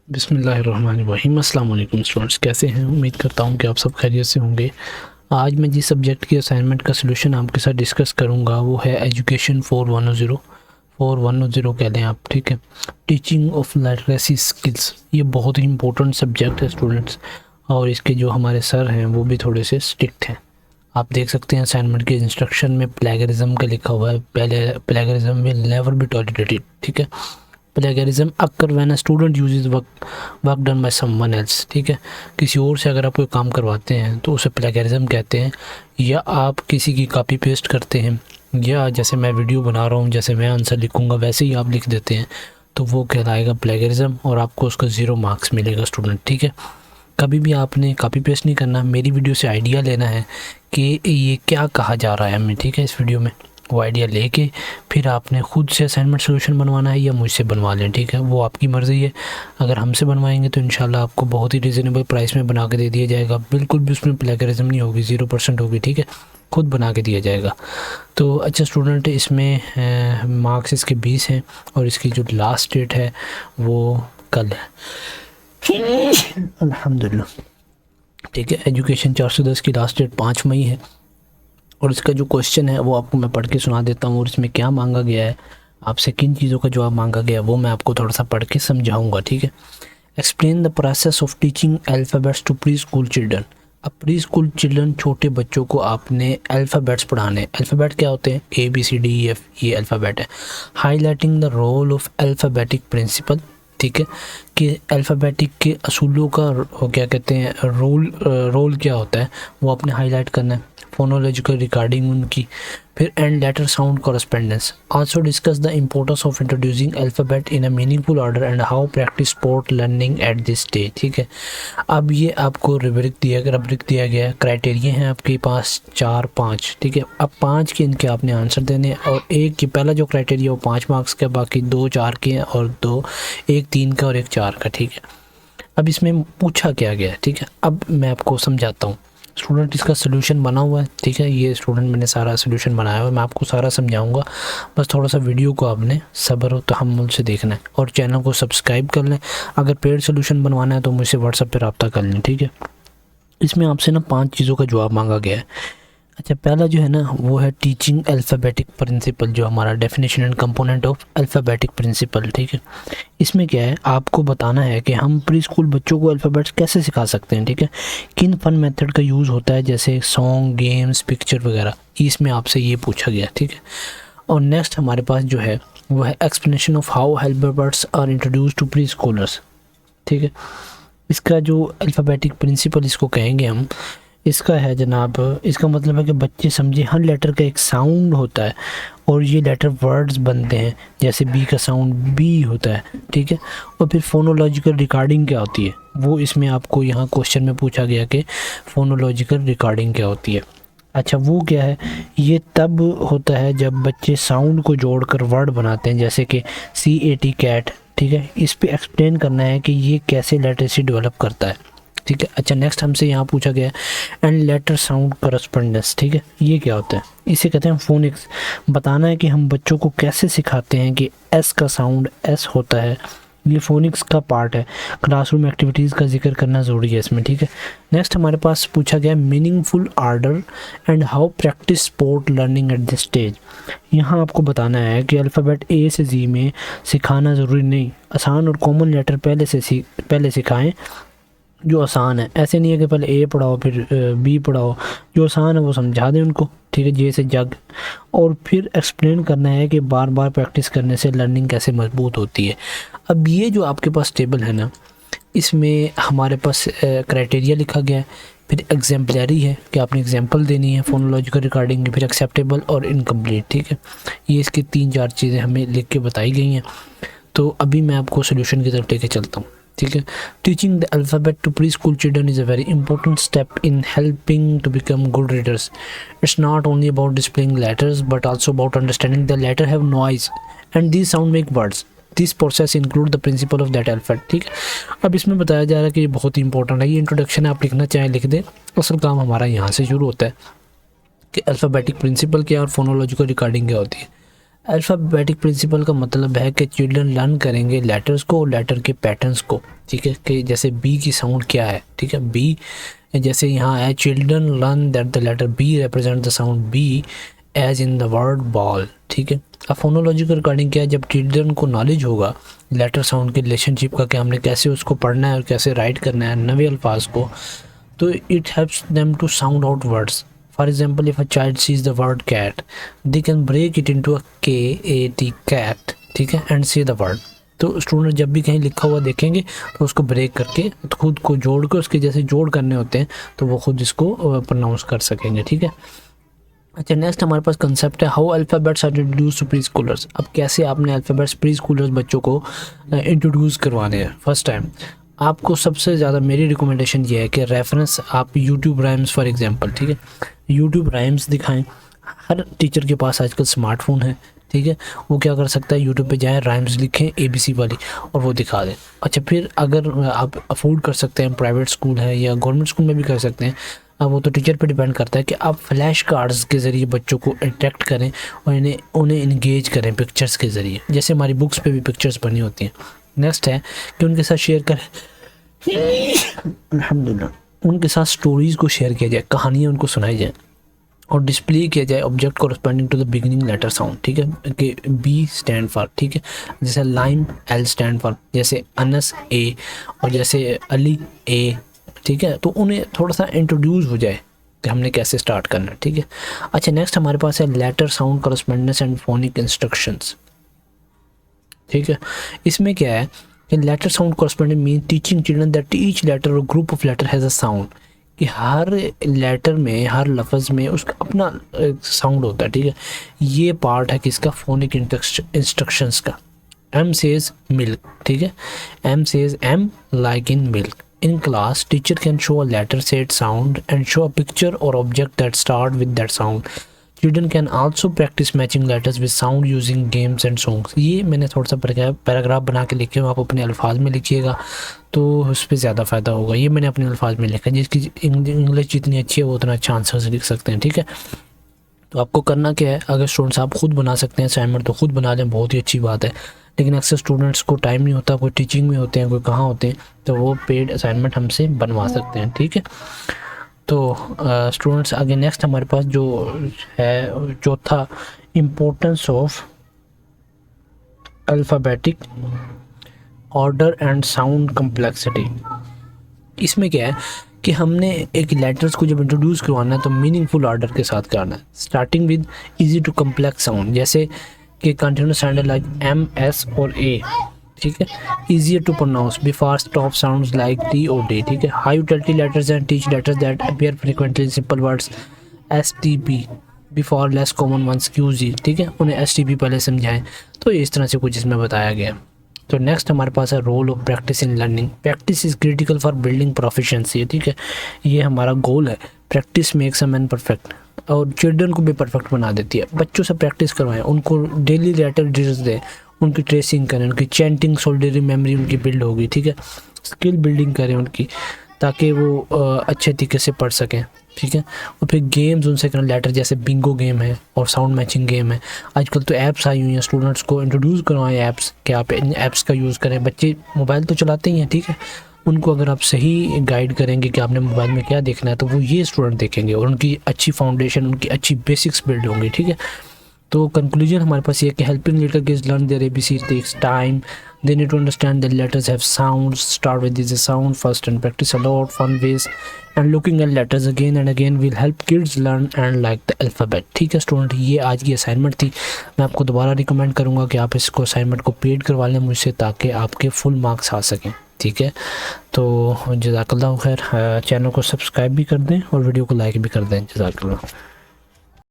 बिस्मिल्लाहिर्रहमानिर्रहीम। अस्सलाम वालेकुम स्टूडेंट्स, कैसे हैं? उम्मीद करता हूं कि आप सब खैरियत से होंगे। आज मैं जिस सब्जेक्ट की असाइनमेंट का सलूशन आपके साथ डिस्कस करूंगा वो है एजुकेशन 4110 कह लें आप, ठीक है। टीचिंग ऑफ लिटरेसी स्किल्स, ये बहुत ही इंपॉर्टेंट सब्जेक्ट है स्टूडेंट्स, और इसके जो हमारे सर हैं वो भी थोड़े से स्ट्रिक्ट हैं। आप देख सकते हैं असाइनमेंट के इंस्ट्रक्शन में प्लेगरिज्म का लिखा हुआ है। पहले plagiarism will never be tolerated, ठीक है। Plagiarism occur when a student uses work done by someone else, ठीक है। किसी और से अगर आप कोई काम करवाते हैं तो उसे प्लेगरिज्म कहते हैं। या आप किसी की कॉपी पेस्ट करते हैं, या जैसे मैं वीडियो बना रहा हूँ, जैसे मैं आंसर लिखूँगा वैसे ही आप लिख देते हैं, तो वो कहलाएगा प्लेगरिज्म, और आपको उसका 0 मार्क्स मिलेगा स्टूडेंट, ठीक है। कभी भी आपने कॉपी पेस्ट नहीं करना, मेरी वीडियो से आइडिया लेना है कि ये क्या कहा जा रहा है हमें, ठीक है। इस वीडियो में वो आइडिया लेके फिर आपने खुद से असाइनमेंट सोल्यूशन बनवाना है या मुझसे बनवा लें, ठीक है। वो आपकी मर्ज़ी है। अगर हमसे बनवाएंगे तो इंशाल्लाह आपको बहुत ही रिजनेबल प्राइस में बना के दे दिया जाएगा। बिल्कुल भी उसमें प्लेगरिज्म नहीं होगी, 0% होगी, ठीक है। खुद बना के दिया जाएगा। तो अच्छा स्टूडेंट, इसमें मार्क्स इसके 20 हैं, और इसकी जो लास्ट डेट है वो कल है अल्हम्दुलिल्लाह, ठीक है। एजुकेशन 410 की लास्ट डेट 5 मई है। और इसका जो क्वेश्चन है वो आपको मैं पढ़ के सुना देता हूँ, और इसमें क्या मांगा गया है, आपसे किन चीज़ों का जवाब मांगा गया है वो मैं आपको थोड़ा सा पढ़ के समझाऊंगा, ठीक है। Explain the process of teaching alphabets to preschool children. अब प्री स्कूल चिल्ड्रन, छोटे बच्चों को आपने अल्फ़ाबेट्स पढ़ाने। अल्फ़ाबेट क्या होते हैं? ABCDEF, ये अल्फ़ाबेट है। Highlighting the role of alphabetic principle, ठीक है, कि अल्फ़ाबेटिक के असूलों का क्या कहते हैं, रोल क्या होता है वो आपने हाईलाइट करना है। फोनोलॉजिकल रिकॉर्डिंग उनकी, फिर and letter sound correspondence. Also discuss the importance of introducing alphabet in a meaningful order and how practice support learning at this stage, ठीक है। अब ये आपको रब्रिक दिया गया है। क्राइटेरिया हैं आपके पास 4-5, ठीक है। अब 5 के इनके आपने आंसर देने हैं, और एक की पहला जो क्राइटेरिया वो 5 मार्क्स का, बाकी 2 4 के हैं, और 2 एक 3 का और एक 4 का, ठीक है। अब इसमें पूछा क्या गया है, ठीक है। अब मैं आपको समझाता हूँ स्टूडेंट। इसका सोल्यूशन बना हुआ है, ठीक है। ये स्टूडेंट मैंने सारा सोल्यूशन बनाया हुआ है, मैं आपको सारा समझाऊंगा। बस थोड़ा सा वीडियो को आपने सब्र और तहम्मुल से देखना है, और चैनल को सब्सक्राइब कर लें। अगर पेड सोल्यूशन बनवाना है तो मुझसे व्हाट्सएप पर रब्ता कर लें, ठीक है। इसमें आपसे ना 5 चीज़ों का जवाब मांगा गया है। अच्छा, पहला जो है ना वो है टीचिंग अल्फ़ाबेटिक प्रिंसिपल, जो हमारा definition and component of alphabetic principle, ठीक है। इसमें क्या है, आपको बताना है कि हम प्री स्कूल बच्चों को अल्फ़ाबेट्स कैसे सिखा सकते हैं, ठीक है। किन फन मेथड का यूज़ होता है, जैसे सॉन्ग, गेम्स, पिक्चर वगैरह, इसमें आपसे ये पूछा गया, ठीक है। और नेक्स्ट हमारे पास जो है वो है explanation of how alphabets are introduce to preschoolers, ठीक है। इसका जो अल्फ़ाबेटिक प्रिंसिपल इसको कहेंगे हम, इसका है जनाब, इसका मतलब है कि बच्चे समझे हर लेटर का एक साउंड होता है, और ये लेटर वर्ड्स बनते हैं। जैसे बी का साउंड बी होता है, ठीक है। और फिर फोनोलॉजिकल रिकॉर्डिंग क्या होती है, वो इसमें आपको यहाँ क्वेश्चन में पूछा गया कि फोनोलॉजिकल रिकॉर्डिंग क्या होती है। अच्छा, वो क्या है, ये तब होता है जब बच्चे साउंड को जोड़कर वर्ड बनाते हैं, जैसे कि CAT कैट, ठीक है। इस पे एक्सप्लेन करना है कि ये कैसे लिटरेसी डेवलप करता है, ठीक है। अच्छा, नेक्स्ट हमसे यहाँ पूछा गया एंड लेटर साउंड करस्पॉन्डेंस, ठीक है। ये क्या होता है? इसे कहते हैं फोनिक्स। बताना है कि हम बच्चों को कैसे सिखाते हैं कि एस का साउंड एस होता है, ये फोनिक्स का पार्ट है। क्लासरूम एक्टिविटीज़ का जिक्र करना ज़रूरी है इसमें, ठीक है। नेक्स्ट हमारे पास पूछा गया meaningful order and how practice support learning at this stage. यहाँ आपको बताना है कि अल्फ़ाबेट A से Z में सिखाना ज़रूरी नहीं, आसान और कॉमन लेटर पहले सिखाएं जो आसान है। ऐसे नहीं है कि पहले A पढ़ाओ फिर B पढ़ाओ, जो आसान है वो समझा दें उनको, ठीक है। J से जग, और फिर एक्सप्लेन करना है कि बार बार प्रैक्टिस करने से लर्निंग कैसे मजबूत होती है। अब ये जो आपके पास टेबल है ना, इसमें हमारे पास क्राइटेरिया लिखा गया है, फिर एग्जाम्पलरी है कि आपने एग्जाम्पल देनी है, फोनोलॉजिकल रिकॉर्डिंग, फिर एक्सेप्टेबल और इनकम्प्लीट, ठीक है। ये इसकी 3-4 चीज़ें हमें लिख के बताई गई हैं। तो अभी मैं आपको सोल्यूशन की तरफ लेके चलता हूँ, ठीक है। Teaching the alphabet to preschool children is a very important step in helping to become good readers. It's not only about displaying letters but also about understanding the letter have noise and this sound make words. This process include the principle of that alphabet, ठीक है। अब इसमें बताया जा रहा है कि ये बहुत ही इंपॉर्टेंट है। ये इंट्रोडक्शन है, आप लिखना चाहें लिख दें। असल काम हमारा यहाँ से शुरू होता है कि अल्फ़ाबेटिक प्रिंसिपल क्या और फोनोलॉजिकल रिकॉर्डिंग क्या होती है। अल्फ़ाबेटिक प्रिंसिपल का मतलब है कि चिल्ड्रन लर्न करेंगे लेटर्स को और लेटर के पैटर्न्स को, ठीक है, कि जैसे बी की साउंड क्या है, ठीक है, बी जैसे यहाँ है, children learn that the letter B represent the sound B as in the word ball, ठीक है। अब फोनोलॉजी के रिगार्डिंग क्या है, जब चिल्ड्रन को नॉलेज होगा लेटर साउंड के रिलेशनशिप का कि हमने कैसे उसको पढ़ना है और कैसे राइट करना है नवे अल्फाज को, तो it helps them to sound out words. For example, if a child sees the word cat, they can break it into a KAT cat, ठीक है, एंड से द वर्ड। तो स्टूडेंट जब भी कहीं लिखा हुआ देखेंगे तो उसको ब्रेक करके खुद को जोड़ कर उसके जैसे जोड़ करने होते हैं तो वो खुद इसको प्रोनाउंस कर सकेंगे, ठीक है। अच्छा, नेक्स्ट हमारे पास कंसेप्ट है how alphabets are introduce to preschoolers. अब कैसे आपने अल्फ़ाबेट्स प्री स्कूलर्स बच्चों को इंट्रोड्यूस करवाने हैं फर्स्ट टाइम। आपको सबसे ज़्यादा मेरी रिकमेंडेशन ये है कि रेफरेंस आप यूट्यूब राइम्स फॉर एग्जांपल, ठीक है, यूट्यूब राइम्स दिखाएं। हर टीचर के पास आजकल स्मार्टफोन है, ठीक है, वो क्या कर सकता है, यूट्यूब पे जाएं, राइम्स लिखें ABC वाली और वो दिखा दें। अच्छा, फिर अगर आप अफोर्ड कर सकते हैं, प्राइवेट स्कूल है या गवर्नमेंट स्कूल में भी कर सकते हैं, अब वो तो टीचर पे डिपेंड करता है कि आप फ्लैश कार्ड्स के ज़रिए बच्चों को अट्रैक्ट करें और उन्हें इंगेज करें पिक्चर्स के ज़रिए, जैसे हमारी बुक्स पे भी पिक्चर्स बनी होती हैं। नेक्स्ट है कि उनके साथ शेयर करें, अल्हम्दुलिल्लाह, उनके साथ स्टोरीज़ को शेयर किया जाए, कहानियाँ उनको सुनाई जाए और डिस्प्ले किया जाए object corresponding to the beginning letter sound, ठीक है, कि B स्टैंड फॉर, ठीक है, जैसे लाइम L स्टैंड फॉर, जैसे अनस A और जैसे अली A, ठीक है। तो उन्हें थोड़ा सा इंट्रोड्यूस हो जाए कि हमने कैसे स्टार्ट करना है, ठीक है। अच्छा, नेक्स्ट हमारे पास है letter sound correspondence and phonic instructions, ठीक है। इसमें क्या है कि letter sound correspondence mean teaching children that each letter or group of letter has a sound, कि हर लेटर में हर लफ्ज़ में उसका अपना साउंड होता है, ठीक है। ये पार्ट है किसका, फोनिक इंस्ट्रक्शंस का। M says milk, ठीक है, M says M like in milk. In class, teacher can show a letter set sound and show a picture or object that start with that sound. Children can also practice matching letters with sound using games and songs. ये मैंने थोड़ा सा paragraph बना के लिखे हूँ, आप अपने अल्फाज में लिखिएगा तो उस पर ज़्यादा फ़ायदा होगा। ये मैंने अपने अल्फाज में लिखा है, जिसकी इंग्लिश जितनी अच्छी है वो उतना अच्छा आंसर से लिख सकते हैं, ठीक है। तो आपको करना क्या है, अगर स्टूडेंट्स आप खुद बना सकते हैं असाइनमेंट तो खुद बना लें, बहुत ही अच्छी बात है। लेकिन अक्सर स्टूडेंट्स को टाइम नहीं होता, कोई टीचिंग में होते हैं, कोई कहाँ होते हैं, तो वो पेड असाइनमेंट हमसे बनवा सकते हैं, ठीक है। तो स्टूडेंट्स आगे नेक्स्ट हमारे पास जो है चौथा, importance of alphabetic order and sound complexity. इसमें क्या है कि हमने एक लेटर्स को जब इंट्रोड्यूस करवाना है तो मीनिंगफुल ऑर्डर के साथ करना है, starting with easy to complex sound, जैसे कि continuous sound like M, S और A, ठीक है, easier to pronounce before stop sounds like T or D, ठीक है। high utility letters and teach letters that appear frequently in simple words STP before less common ones QZ, ठीक है, उन्हें STP पहले समझाएं। तो इस तरह से कुछ इसमें बताया गया। तो नेक्स्ट हमारे पास है role of practice in learning. Practice is critical for building proficiency, ठीक है, ये हमारा गोल है। Practice makes a man perfect, और चिल्ड्रन को भी परफेक्ट बना देती है। बच्चों से प्रैक्टिस करवाएं, उनको डेली लेटर ड्रिल्स दें, उनकी ट्रेसिंग करें, उनकी चैंटिंग सोल्डरी मेमोरी उनकी बिल्ड होगी, ठीक है, स्किल बिल्डिंग करें उनकी, ताकि वो अच्छे तरीके से पढ़ सकें, ठीक है। और फिर गेम्स उनसे करें, लेटर जैसे बिंगो गेम है और साउंड मैचिंग गेम है। आजकल तो ऐप्स आई हुई हैं, स्टूडेंट्स को इंट्रोड्यूस करवाएं ऐप्स कि आप इन ऐप्स का यूज़ करें। बच्चे मोबाइल तो चलाते ही हैं, ठीक है, उनको अगर आप सही गाइड करेंगे कि आपने मोबाइल में क्या देखना है तो वो ये स्टूडेंट देखेंगे और उनकी अच्छी फाउंडेशन, उनकी अच्छी बेसिक्स बिल्ड होंगी, ठीक है। तो कंक्लूजन हमारे पास ये है कि helping little kids learn their ABC takes time, they need to understand that letters have sounds, start with this sound first and practice a lot fun ways, and looking at letters again and again will help kids learn and like the alphabet, ठीक है student. ये आज की assignment थी। मैं आपको दोबारा recommend करूँगा कि आप इसको असाइनमेंट को पेड करवा लें मुझसे, ताकि आपके फुल मार्क्स आ सकें, ठीक है। तो जज़ाकल्लाह खैर, चैनल को सब्सक्राइब भी कर दें और वीडियो को लाइक भी कर दें। जज़ाकल्लाह।